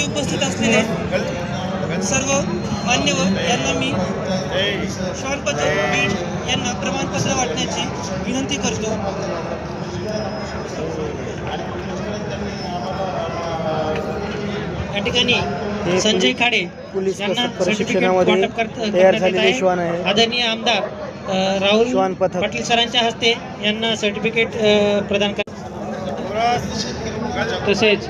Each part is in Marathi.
उपस्थित असलेले सर्व मान्यवर यांना मी श्वानपथक बीड यांना प्रमाणपत्र वाटण्याची विनंती करतो. या ठिकाणी संजय खाडे पोलीस यांना प्रशिक्षणामध्ये तयार झालेले श्वान आहे. आदरणीय आमदार राहुल पाटील सरांच्या हस्ते यांना सर्टिफिकेट प्रदान करतात. तसेच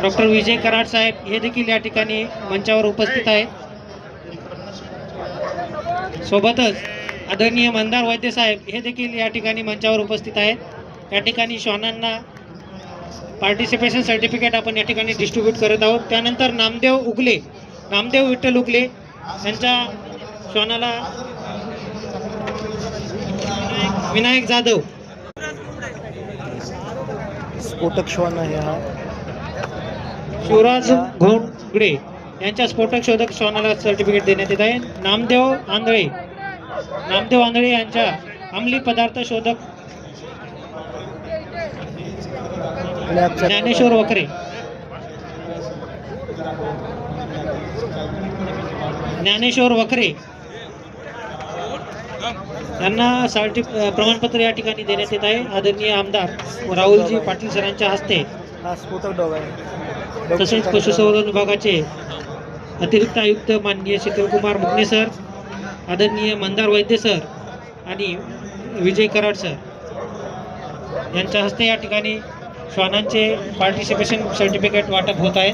डॉक्टर विजय कराड साहेब हे देखील या ठिकाणी मंचावर उपस्थित आहेत. सोबतच आदरणीय मंदार वैद्य साहेब हे देखील या ठिकाणी मंचावर उपस्थित आहेत. या ठिकाणी श्वानांना पार्टिसिपेशन सर्टिफिकेट आपण या ठिकाणी डिस्ट्रीब्यूट करत आहोत. त्यानंतर नामदेव विठ्ठल उगले यांच्या श्वानाला विनायक जाधव स्फोटक श्वान आहे हा. शिवराज घोंगडे यांच्या स्फोटक शोधक श्वानाला सर्टिफिकेट देण्यात येत आहे. नामदेव आंधळे यांच्या अंमली पदार्थ शोधक ज्ञानेश्वर वखरे यांना प्रमाणपत्र या ठिकाणी देण्यात येत आहे. आदरणीय आमदार राहुलजी पाटील सरांच्या हस्ते. हा स्फोटक डॉग आहे. तसेच पशुसंवर्धन विभागाचे अतिरिक्त आयुक्त माननीय शीतलकुमार मुकणे सर, आदरणीय मंदार वैद्य सर आणि विजय कराड सर यांच्या हस्ते या ठिकाणी श्वानांचे पार्टिसिपेशन सर्टिफिकेट वाटप होत आहे.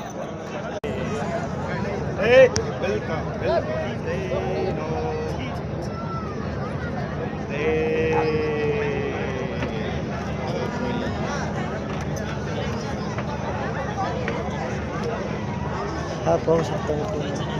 हा पाहू शकता.